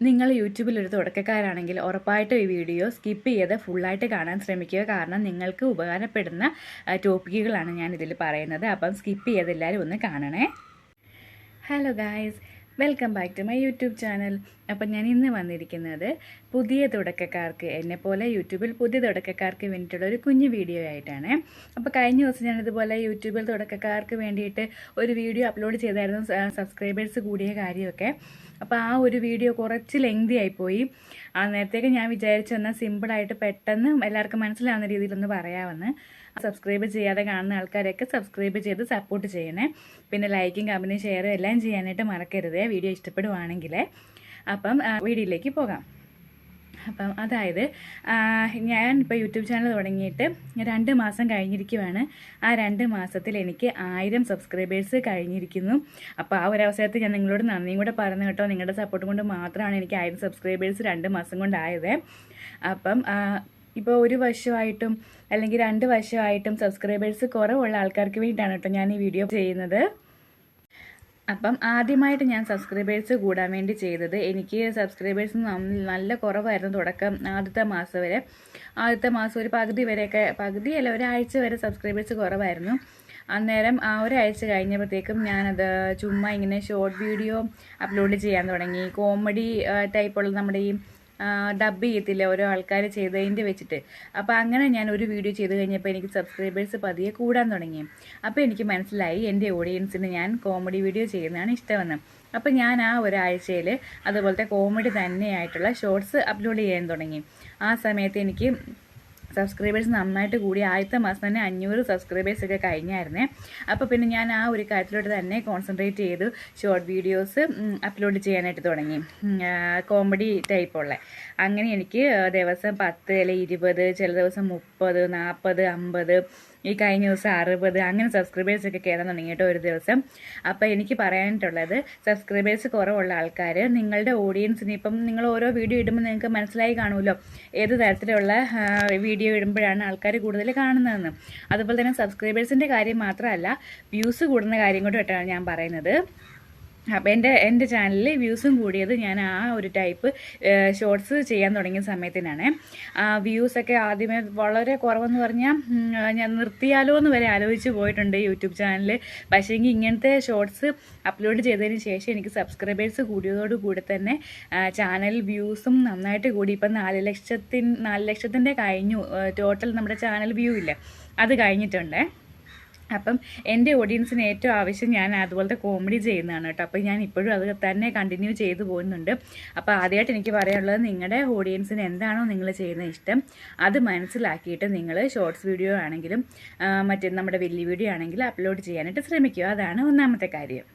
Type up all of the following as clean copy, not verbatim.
നിങ്ങൾ യൂട്യൂബിൽ ഒരു തുടക്കക്കാരാണെങ്കിൽ ഉറപ്പായിട്ടും ഈ വീഡിയോ സ്കിപ്പ് ചെയ്ത് ഫുള്ളായിട്ട് കാണാൻ ശ്രമിക്കുക. കാരണം നിങ്ങൾക്ക് ഉപകാരപ്പെടുന്ന ടോപ്പിക്കുകളാണ് ഞാൻ ഇതിൽ പറയുന്നത്. അപ്പം സ്കിപ്പ് ചെയ്ത് എല്ലാവരും ഒന്ന് കാണണേ. Hello guys, welcome back to my YouTube channel. അപ്പം ഞാൻ ഇന്ന് വന്നിരിക്കുന്നത് പുതിയ തുടക്കക്കാർക്ക്, എന്നെപ്പോലെ യൂട്യൂബിൽ പുതിയ തുടക്കക്കാർക്ക് വേണ്ടിയിട്ടുള്ള ഒരു കുഞ്ഞു വീഡിയോ ആയിട്ടാണ്. അപ്പോൾ കഴിഞ്ഞ ദിവസം ഞാനിതുപോലെ യൂട്യൂബിൽ തുടക്കക്കാർക്ക് വേണ്ടിയിട്ട് ഒരു വീഡിയോ അപ്ലോഡ് ചെയ്തായിരുന്നു, സബ്സ്ക്രൈബേഴ്സ് കൂടിയ കാര്യമൊക്കെ. അപ്പോൾ ആ ഒരു വീഡിയോ കുറച്ച് ലെങ്തി ആയിപ്പോയി. നേരത്തേക്ക് ഞാൻ വിചാരിച്ചു എന്നാൽ സിമ്പിളായിട്ട് പെട്ടെന്ന് എല്ലാവർക്കും മനസ്സിലാവുന്ന രീതിയിലൊന്ന് പറയാമെന്ന്. സബ്സ്ക്രൈബ് ചെയ്യാതെ കാണുന്ന ആൾക്കാരൊക്കെ സബ്സ്ക്രൈബ് ചെയ്ത് സപ്പോർട്ട് ചെയ്യണേ. പിന്നെ ലൈക്കും കമൻറ്റും ഷെയറും എല്ലാം ചെയ്യാനായിട്ട് മറക്കരുത്, വീഡിയോ ഇഷ്ടപ്പെടുവാണെങ്കിൽ. അപ്പം വീഡിയോയിലേക്ക് പോകാം. അപ്പം അതായത് ഞാൻ ഇപ്പോൾ യൂട്യൂബ് ചാനൽ തുടങ്ങിയിട്ട് 2 മാസം കഴിഞ്ഞിരിക്കുവാണ്. ആ 2 മാസത്തിൽ എനിക്ക് 1000 സബ്സ്ക്രൈബേഴ്സ് കഴിഞ്ഞിരിക്കുന്നു. അപ്പോൾ ആ ഒരു അവസരത്തിൽ ഞാൻ നിങ്ങളോട് നന്ദിയും കൂടെ പറഞ്ഞു കേട്ടോ. നിങ്ങളുടെ സപ്പോർട്ട് കൊണ്ട് മാത്രമാണ് എനിക്ക് 1000 സബ്സ്ക്രൈബേഴ്സ് 2 മാസം കൊണ്ടായത്. അപ്പം ഇപ്പോൾ 1 വർഷമായിട്ടും അല്ലെങ്കിൽ 2 വർഷമായിട്ടും സബ്സ്ക്രൈബേഴ്സ് കുറവുള്ള ആൾക്കാർക്ക് വേണ്ടിയിട്ടാണ് കേട്ടോ ഞാൻ ഈ വീഡിയോ ചെയ്യുന്നത്. അപ്പം ആദ്യമായിട്ട് ഞാൻ സബ്സ്ക്രൈബേഴ്സ് കൂടാൻ വേണ്ടി ചെയ്തത്, എനിക്ക് സബ്സ്ക്രൈബേഴ്സ് നല്ല കുറവായിരുന്നു തുടക്കം. ആദ്യത്തെ മാസം ഒരു പകുതിയല്ല, ഒരാഴ്ച വരെ സബ്സ്ക്രൈബേഴ്സ് കുറവായിരുന്നു. അന്നേരം ഒരാഴ്ച കഴിഞ്ഞപ്പോഴത്തേക്കും ഞാനത് ചുമ്മാ ഇങ്ങനെ ഷോർട്ട് വീഡിയോ അപ്ലോഡ് ചെയ്യാൻ തുടങ്ങി. കോമഡി ടൈപ്പുള്ള നമ്മുടെ ഈ ഡബ് ചെയ്യത്തില്ല ഓരോ ആൾക്കാർ ചെയ്തതിൻ്റെ വെച്ചിട്ട്. അപ്പോൾ അങ്ങനെ ഞാൻ ഒരു വീഡിയോ ചെയ്ത് കഴിഞ്ഞപ്പോൾ എനിക്ക് സബ്സ്ക്രൈബേഴ്സ് പതിയെ കൂടാൻ തുടങ്ങി. അപ്പോൾ എനിക്ക് മനസ്സിലായി എൻ്റെ ഓഡിയൻസിന് ഞാൻ കോമഡി വീഡിയോ ചെയ്യുന്നതാണ് ഇഷ്ടമെന്ന്. അപ്പോൾ ഞാൻ ആ ഒരാഴ്ചയിൽ അതുപോലത്തെ കോമഡി തന്നെയായിട്ടുള്ള ഷോർട്സ് അപ്ലോഡ് ചെയ്യാൻ തുടങ്ങി. ആ സമയത്ത് എനിക്ക് സബ്സ്ക്രൈബേഴ്സ് നന്നായിട്ട് കൂടി. ആദ്യത്തെ മാസം തന്നെ 500 സബ്സ്ക്രൈബേഴ്സൊക്കെ കഴിഞ്ഞായിരുന്നേ. അപ്പോൾ പിന്നെ ഞാൻ ആ ഒരു കാര്യത്തിലോട്ട് തന്നെ കോൺസെൻട്രേറ്റ് ചെയ്തു ഷോർട്ട് വീഡിയോസ് അപ്ലോഡ് ചെയ്യാനായിട്ട് തുടങ്ങി, കോമഡി ടൈപ്പുള്ള. അങ്ങനെ എനിക്ക് ദിവസം 10 അല്ലെങ്കിൽ 20, ചില ദിവസം 30, 40, 50, ഈ കഴിഞ്ഞ ദിവസം 60 അങ്ങനെ സബ്സ്ക്രൈബേഴ്സൊക്കെ കയറാൻ തുടങ്ങി കേട്ടോ ഒരു ദിവസം. അപ്പോൾ എനിക്ക് പറയാനായിട്ടുള്ളത്, സബ്സ്ക്രൈബേഴ്സ് കുറവുള്ള ആൾക്കാർ നിങ്ങളുടെ ഓഡിയൻസിന്, ഇപ്പം നിങ്ങൾ ഓരോ വീഡിയോ ഇടുമ്പോൾ നിങ്ങൾക്ക് മനസ്സിലായി കാണുമല്ലോ ഏത് തരത്തിലുള്ള വീഡിയോ ഇടുമ്പോഴാണ് ആൾക്കാർ കൂടുതൽ കാണുന്നതെന്ന്. അതുപോലെ തന്നെ സബ്സ്ക്രൈബേഴ്സിൻ്റെ കാര്യം മാത്രമല്ല, വ്യൂസ് കൂടുന്ന കാര്യം കൊണ്ടായിട്ടാണ് ഞാൻ പറയുന്നത്. അപ്പോൾ എൻ്റെ ചാനലിൽ വ്യൂസും കൂടിയത് ഞാൻ ആ ഒരു ടൈപ്പ് ഷോർട്സ് ചെയ്യാൻ തുടങ്ങിയ സമയത്തിനാണ്. വ്യൂസൊക്കെ ആദ്യമേ വളരെ കുറവെന്ന് പറഞ്ഞാൽ ഞാൻ നിർത്തിയാലോ എന്ന് വരെ ആലോചിച്ച് പോയിട്ടുണ്ട് യൂട്യൂബ് ചാനൽ. പക്ഷേ എങ്കിൽ ഇങ്ങനത്തെ ഷോർട്സ് അപ്ലോഡ് ചെയ്തതിന് ശേഷം എനിക്ക് സബ്സ്ക്രൈബേഴ്സ് കൂടിയതോടുകൂടി തന്നെ ചാനൽ വ്യൂസും നന്നായിട്ട് കൂടി. ഇപ്പം 4 ലക്ഷത്തിൻ്റെ കഴിഞ്ഞു ടോട്ടൽ നമ്മുടെ ചാനൽ വ്യൂ ഇല്ലേ, അത് കഴിഞ്ഞിട്ടുണ്ട്. അപ്പം എൻ്റെ ഓഡിയൻസിന് ഏറ്റവും ആവശ്യം ഞാൻ അതുപോലത്തെ കോമഡി ചെയ്യുന്നതാണ് കേട്ടോ. അപ്പോൾ ഞാൻ ഇപ്പോഴും അത് തന്നെ കണ്ടിന്യൂ ചെയ്തു പോകുന്നുണ്ട്. അപ്പോൾ ആദ്യമായിട്ട് എനിക്ക് പറയാനുള്ളത്, നിങ്ങളുടെ ഓഡിയൻസിന് എന്താണോ നിങ്ങൾ ചെയ്യുന്ന ഇഷ്ടം അത് മനസ്സിലാക്കിയിട്ട് നിങ്ങൾ ഷോർട്സ് വീഡിയോ ആണെങ്കിലും മറ്റേ നമ്മുടെ വലിയ വീഡിയോ ആണെങ്കിലും അപ്ലോഡ് ചെയ്യാനായിട്ട് ശ്രമിക്കുക. അതാണ് ഒന്നാമത്തെ കാര്യം.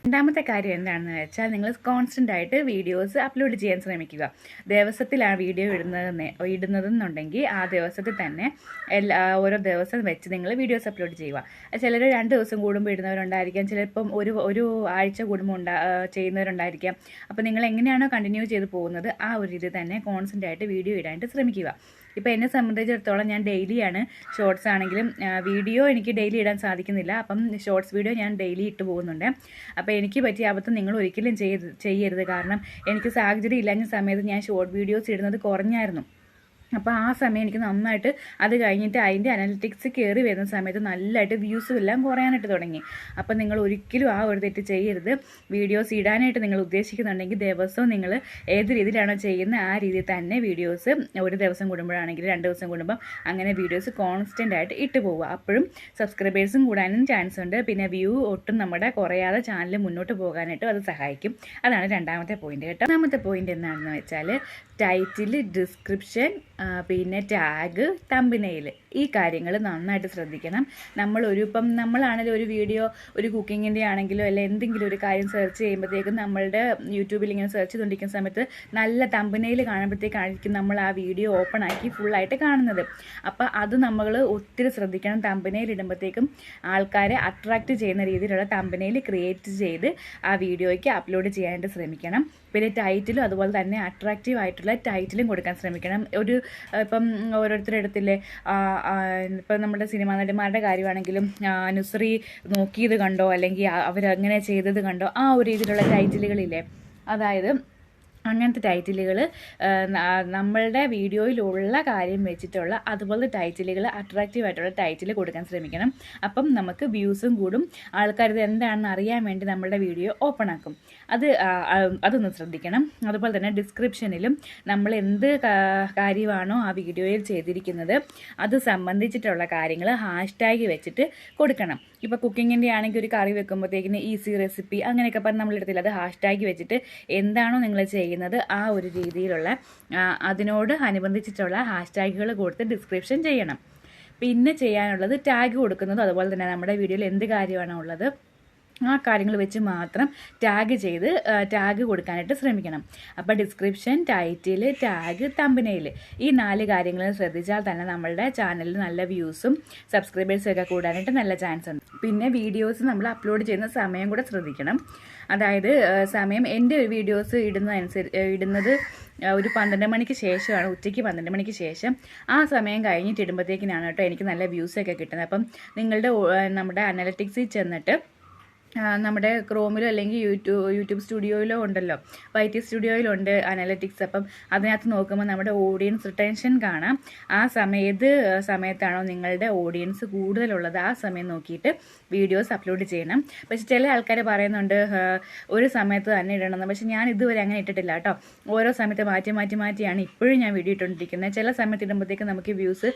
രണ്ടാമത്തെ കാര്യം എന്താണെന്ന് വെച്ചാൽ, നിങ്ങൾ കോൺസ്റ്റൻ്റ് ആയിട്ട് വീഡിയോസ് അപ്ലോഡ് ചെയ്യാൻ ശ്രമിക്കുക. ദിവസത്തിൽ ആ വീഡിയോ ഇടുന്നതെന്നുണ്ടെങ്കിൽ ആ ദിവസത്തിൽ തന്നെ ഓരോ ദിവസം വെച്ച് നിങ്ങൾ വീഡിയോസ് അപ്ലോഡ് ചെയ്യുക. ചിലർ 2 ദിവസം കൂടുമ്പോൾ ഇടുന്നവരുണ്ടായിരിക്കാം, ചിലപ്പം ഒരു ആഴ്ച കൂടുമ്പോൾ ചെയ്യുന്നവരുണ്ടായിരിക്കാം. അപ്പോൾ നിങ്ങൾ എങ്ങനെയാണോ കണ്ടിന്യൂ ചെയ്ത് പോകുന്നത് ആ ഒരു രീതി തന്നെ കോൺസ്റ്റൻ്റ് ആയിട്ട് വീഡിയോ ഇടാനായിട്ട് ശ്രമിക്കുക. ഇപ്പോൾ എന്നെ സംബന്ധിച്ചിടത്തോളം ഞാൻ ഡെയിലിയാണ് ഷോർട്സ് ആണെങ്കിലും വീഡിയോ എനിക്ക് ഡെയിലി ഇടാൻ സാധിക്കുന്നില്ല. അപ്പം ഷോർട്സ് വീഡിയോ ഞാൻ ഡെയിലി ഇട്ട് പോകുന്നുണ്ട്. അപ്പോൾ എനിക്ക് പറ്റിയ അബദ്ധം നിങ്ങൾ ഒരിക്കലും ചെയ്യരുത്. കാരണം എനിക്ക് സാഹചര്യം ഇല്ലാഞ്ഞ സമയത്ത് ഞാൻ ഷോർട്ട് വീഡിയോസ് ഇടുന്നത് കുറഞ്ഞായിരുന്നു. അപ്പോൾ ആ സമയം എനിക്ക് നന്നായിട്ട് അത് കഴിഞ്ഞിട്ട് അതിൻ്റെ അനലിറ്റിക്സ് കയറി വരുന്ന സമയത്ത് നല്ലതായിട്ട് വ്യൂസും എല്ലാം കുറയാനായിട്ട് തുടങ്ങി. അപ്പോൾ നിങ്ങൾ ഒരിക്കലും ആ ഒരു തെറ്റ് ചെയ്യരുത്. വീഡിയോസ് ഇടാനായിട്ട് നിങ്ങൾ ഉദ്ദേശിക്കുന്നുണ്ടെങ്കിൽ ദിവസവും നിങ്ങൾ ഏത് രീതിയിലാണോ ചെയ്യുന്നത് ആ രീതിയിൽ തന്നെ വീഡിയോസ് ഒരു ദിവസം കൂടുമ്പോഴാണെങ്കിൽ 2 ദിവസം കൂടുമ്പം അങ്ങനെ വീഡിയോസ് കോൺസ്റ്റൻ്റ് ആയിട്ട് ഇട്ട് പോവുക. അപ്പോഴും സബ്സ്ക്രൈബേഴ്സും കൂടാനും ചാൻസ് ഉണ്ട്. പിന്നെ വ്യൂ ഒട്ടും നമ്മുടെ കുറയാതെ ചാനൽ മുന്നോട്ട് പോകാനായിട്ടും അത് സഹായിക്കും. അതാണ് രണ്ടാമത്തെ പോയിന്റ് കേട്ടോ. മൂന്നാമത്തെ പോയിന്റ് എന്താണെന്ന് വെച്ചാൽ, ടൈറ്റിൽ, ഡിസ്ക്രിപ്ഷൻ, പിന്നെ ടാഗ്, തമ്പനെയിൽ, ഈ കാര്യങ്ങൾ നന്നായിട്ട് ശ്രദ്ധിക്കണം. നമ്മളാണെങ്കിലും ഒരു വീഡിയോ, ഒരു കുക്കിങ്ങിൻ്റെ ആണെങ്കിലോ അല്ല എന്തെങ്കിലും ഒരു കാര്യം സെർച്ച് ചെയ്യുമ്പോഴത്തേക്കും നമ്മളുടെ യൂട്യൂബിൽ ഇങ്ങനെ സെർച്ച് ചെയ്തുകൊണ്ടിരിക്കുന്ന സമയത്ത് നല്ല തമ്പനെയിൽ കാണുമ്പോഴത്തേക്കായിരിക്കും നമ്മൾ ആ വീഡിയോ ഓപ്പൺ ആക്കി ഫുള്ളായിട്ട് കാണുന്നത്. അപ്പോൾ അത് നമ്മൾ ഒത്തിരി ശ്രദ്ധിക്കണം. തമ്പനെയിൽ ഇടുമ്പോഴത്തേക്കും ആൾക്കാരെ അട്രാക്റ്റ് ചെയ്യുന്ന രീതിയിലുള്ള തമ്പനെയിൽ ക്രിയേറ്റ് ചെയ്ത് ആ വീഡിയോയ്ക്ക് അപ്ലോഡ് ചെയ്യാനായിട്ട് ശ്രമിക്കണം. പിന്നെ ടൈറ്റിലും അതുപോലെ തന്നെ അട്രാക്റ്റീവ് ആയിട്ടുള്ള ടൈറ്റിലും കൊടുക്കാൻ ശ്രമിക്കണം. ഇപ്പം ഓരോരുത്തരുടെ അടുത്തില്ലേ, ഇപ്പം നമ്മുടെ സിനിമാ നടിമാരുടെ കാര്യമാണെങ്കിലും നുസ്രി നോക്കിയത് കണ്ടോ അല്ലെങ്കിൽ അവരങ്ങനെ ചെയ്തത് കണ്ടോ, ആ ഒരു രീതിയിലുള്ള ടൈറ്റിലുകളില്ലേ, അതായത് അങ്ങനത്തെ ടൈറ്റിലുകൾ നമ്മളുടെ വീഡിയോയിലുള്ള കാര്യം വെച്ചിട്ടുള്ള അതുപോലത്തെ ടൈറ്റിലുകൾ അട്രാക്റ്റീവായിട്ടുള്ള ടൈറ്റിൽ കൊടുക്കാൻ ശ്രമിക്കണം. അപ്പം നമുക്ക് വ്യൂസും കൂടും, ആൾക്കാർ ഇത് എന്താണെന്ന് അറിയാൻ വേണ്ടി നമ്മളുടെ വീഡിയോ ഓപ്പൺ ആക്കും. അതൊന്ന് ശ്രദ്ധിക്കണം. അതുപോലെ തന്നെ ഡിസ്ക്രിപ്ഷനിലും നമ്മൾ എന്ത് കാര്യമാണോ ആ വീഡിയോയിൽ ചെയ്തിരിക്കുന്നത് അത് സംബന്ധിച്ചിട്ടുള്ള കാര്യങ്ങൾ ഹാഷ്ടാഗ് വെച്ചിട്ട് കൊടുക്കണം. ഇപ്പോൾ കുക്കിങ്ങിൻ്റെ ആണെങ്കിൽ ഒരു കറി വെക്കുമ്പോഴത്തേക്കിന് ഈസി റെസിപ്പി അങ്ങനെയൊക്കെ പറഞ്ഞ് നമ്മളെടുത്തില്ല, അത് ഹാഷ്ടാഗ് വെച്ചിട്ട് എന്താണോ നിങ്ങൾ ചെയ്യുന്നത് ആ ഒരു രീതിയിലുള്ള അതിനോട് അനുബന്ധിച്ചിട്ടുള്ള ഹാഷ്ടാഗുകൾ കൊടുത്ത് ഡിസ്ക്രിപ്ഷൻ ചെയ്യണം. പിന്നെ ചെയ്യാനുള്ളത് ടാഗ് കൊടുക്കുന്നതും അതുപോലെ തന്നെ നമ്മുടെ വീഡിയോയിൽ എന്ത് കാര്യമാണോ ഉള്ളത് ആ കാര്യങ്ങൾ വെച്ച് മാത്രം ടാഗ് കൊടുക്കാനായിട്ട് ശ്രമിക്കണം. അപ്പോൾ ഡിസ്ക്രിപ്ഷൻ, ടൈറ്റിൽ, ടാഗ്, തമ്പനെയിൽ ഈ 4 കാര്യങ്ങൾ ശ്രദ്ധിച്ചാൽ തന്നെ നമ്മളുടെ ചാനലിൽ നല്ല വ്യൂസും സബ്സ്ക്രൈബേഴ്സും ഒക്കെ കൂടാനായിട്ട് നല്ല ചാൻസ് ഉണ്ട്. പിന്നെ വീഡിയോസ് നമ്മൾ അപ്ലോഡ് ചെയ്യുന്ന സമയം കൂടെ ശ്രദ്ധിക്കണം. അതായത് സമയം എൻ്റെ വീഡിയോസ് ഇടുന്നത് ഒരു 12 മണിക്ക് ശേഷമാണ്, ഉച്ചയ്ക്ക് 12 മണിക്ക് ശേഷം. ആ സമയം കഴിഞ്ഞിട്ട് ഇടുമ്പോഴത്തേക്കിനാണ് കേട്ടോ എനിക്ക് നല്ല വ്യൂസൊക്കെ കിട്ടുന്നത്. അപ്പം നമ്മുടെ അനലറ്റിക്സിൽ ചെന്നിട്ട് നമ്മുടെ ക്രോമിലോ അല്ലെങ്കിൽ യൂട്യൂബ് സ്റ്റുഡിയോയിലോ ഉണ്ടല്ലോ, YT സ്റ്റുഡിയോയിലുണ്ട് അനലറ്റിക്സ്. അപ്പം അതിനകത്ത് നോക്കുമ്പോൾ നമ്മുടെ ഓഡിയൻസ് റിട്ടൻഷൻ കാണാം. ആ സമയത്താണോ നിങ്ങളുടെ ഓഡിയൻസ് കൂടുതലുള്ളത് ആ സമയം നോക്കിയിട്ട് വീഡിയോസ് അപ്ലോഡ് ചെയ്യണം. പക്ഷെ ചില ആൾക്കാർ പറയുന്നുണ്ട് ഒരു സമയത്ത് തന്നെ ഇടണമെന്ന്. പക്ഷെ ഞാൻ ഇതുവരെ അങ്ങനെ ഇട്ടിട്ടില്ല കേട്ടോ. ഓരോ സമയത്ത് മാറ്റിയാണ് ഇപ്പോഴും ഞാൻ വീഡിയോ ഇട്ടുകൊണ്ടിരിക്കുന്നത്. ചില സമയത്ത് ഇടുമ്പോഴത്തേക്ക് നമുക്ക് വ്യൂസ്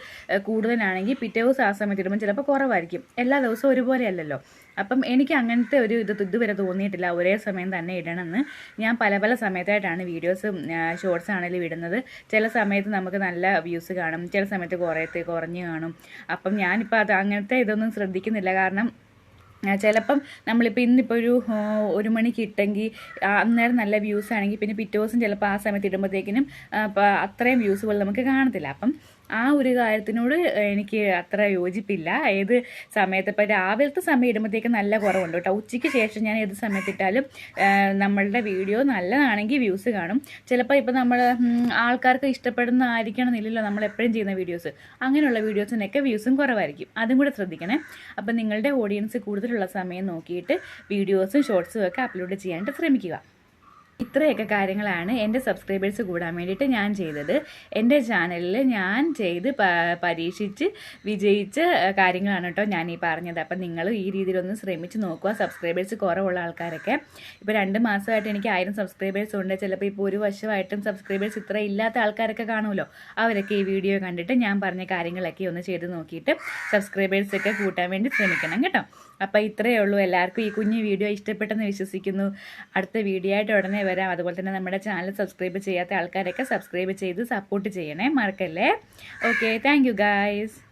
കൂടുതലാണെങ്കിൽ പിറ്റേ ദിവസം ആ സമയത്ത് ഇടുമ്പോൾ ചിലപ്പോൾ കുറവായിരിക്കും. എല്ലാ ദിവസവും ഒരുപോലെ അല്ലല്ലോ. അപ്പം എനിക്ക് അങ്ങനത്തെ ഒരു ഇതുവരെ തോന്നിയിട്ടില്ല ഒരേ സമയം തന്നെ ഇടണമെന്ന്. ഞാൻ പല സമയത്തായിട്ടാണ് വീഡിയോസ് ഷോർട്സ് ആണെങ്കിലും ഇടുന്നത്. ചില സമയത്ത് നമുക്ക് നല്ല വ്യൂസ് കാണും, ചില സമയത്ത് കുറഞ്ഞ് കാണും. അപ്പം ഞാനിപ്പോൾ അങ്ങനത്തെ ഇതൊന്നും ശ്രദ്ധിക്കുന്നില്ല. കാരണം ചിലപ്പം നമ്മളിപ്പോൾ ഇന്നിപ്പോൾ ഒരു 1 മണിക്ക് ഇട്ടെങ്കിൽ അന്നേരം നല്ല വ്യൂസ് ആണെങ്കിൽ പിന്നെ പിറ്റേ ദിവസം ചിലപ്പോൾ ആ സമയത്ത് ഇടുമ്പോഴത്തേക്കിനും അത്രയും വ്യൂസ് പോലെ നമുക്ക് കാണത്തില്ല. അപ്പം ആ ഒരു കാര്യത്തിനോട് എനിക്ക് അത്ര യോജിപ്പില്ല. ഏത് സമയത്ത് ഇപ്പോൾ രാവിലത്തെ സമയം ഇടുമ്പോഴത്തേക്ക് നല്ല കുറവുണ്ട് കേട്ടോ. ഉച്ചയ്ക്ക് ശേഷം ഞാൻ ഏത് സമയത്തിട്ടാലും നമ്മളുടെ വീഡിയോ നല്ലതാണെങ്കിൽ വ്യൂസ് കാണും. ചിലപ്പോൾ ഇപ്പോൾ നമ്മൾ ആൾക്കാർക്ക് ഇഷ്ടപ്പെടുന്ന ആയിരിക്കണമെന്നില്ലല്ലോ നമ്മൾ എപ്പോഴും ചെയ്യുന്ന വീഡിയോസ്. അങ്ങനെയുള്ള വീഡിയോസിനൊക്കെ വ്യൂസും കുറവായിരിക്കും. അതും കൂടെ ശ്രദ്ധിക്കണേ. അപ്പം നിങ്ങളുടെ ഓഡിയൻസ് കൂടുതലുള്ള സമയം നോക്കിയിട്ട് വീഡിയോസും ഷോർട്സും ഒക്കെ അപ്ലോഡ് ചെയ്യാനായിട്ട് ശ്രമിക്കുക. ഇത്രയൊക്കെ കാര്യങ്ങളാണ് എൻ്റെ സബ്സ്ക്രൈബേഴ്സ് കൂടാൻ വേണ്ടിയിട്ട് ഞാൻ ചെയ്തത്. എൻ്റെ ചാനലിൽ ഞാൻ ചെയ്ത് പരീക്ഷിച്ച് വിജയിച്ച കാര്യങ്ങളാണ് കേട്ടോ ഞാൻ ഈ പറഞ്ഞത്. അപ്പം നിങ്ങൾ ഈ രീതിയിലൊന്ന് ശ്രമിച്ച് നോക്കുക. സബ്സ്ക്രൈബേഴ്സ് കുറവുള്ള ആൾക്കാരൊക്കെ ഇപ്പോൾ 2 മാസമായിട്ട് എനിക്ക് 1000 സബ്സ്ക്രൈബേഴ്സ് ഉണ്ട്. ചിലപ്പോൾ ഇപ്പോൾ 1 വർഷമായിട്ടും സബ്സ്ക്രൈബേഴ്സ് ഇത്ര ഇല്ലാത്ത ആൾക്കാരൊക്കെ കാണുമല്ലോ. അവരൊക്കെ ഈ വീഡിയോ കണ്ടിട്ട് ഞാൻ പറഞ്ഞ കാര്യങ്ങളൊക്കെ ഒന്ന് ചെയ്ത് നോക്കിയിട്ട് സബ്സ്ക്രൈബേഴ്സൊക്കെ കൂട്ടാൻ വേണ്ടി ശ്രമിക്കണം കേട്ടോ. അപ്പോൾ ഇത്രയേ ഉള്ളൂ. എല്ലാവർക്കും ഈ കുഞ്ഞു വീഡിയോ ഇഷ്ടപ്പെട്ടെന്ന് വിശ്വസിക്കുന്നു. അടുത്ത വീഡിയോ ആയിട്ട് ഉടനെ വരാം. അതുപോലെ തന്നെ നമ്മുടെ ചാനൽ സബ്സ്ക്രൈബ് ചെയ്യാത്ത ആൾക്കാരൊക്കെ സബ്സ്ക്രൈബ് ചെയ്ത് സപ്പോർട്ട് ചെയ്യണേ, മറക്കല്ലേ. Okay, thank you guys.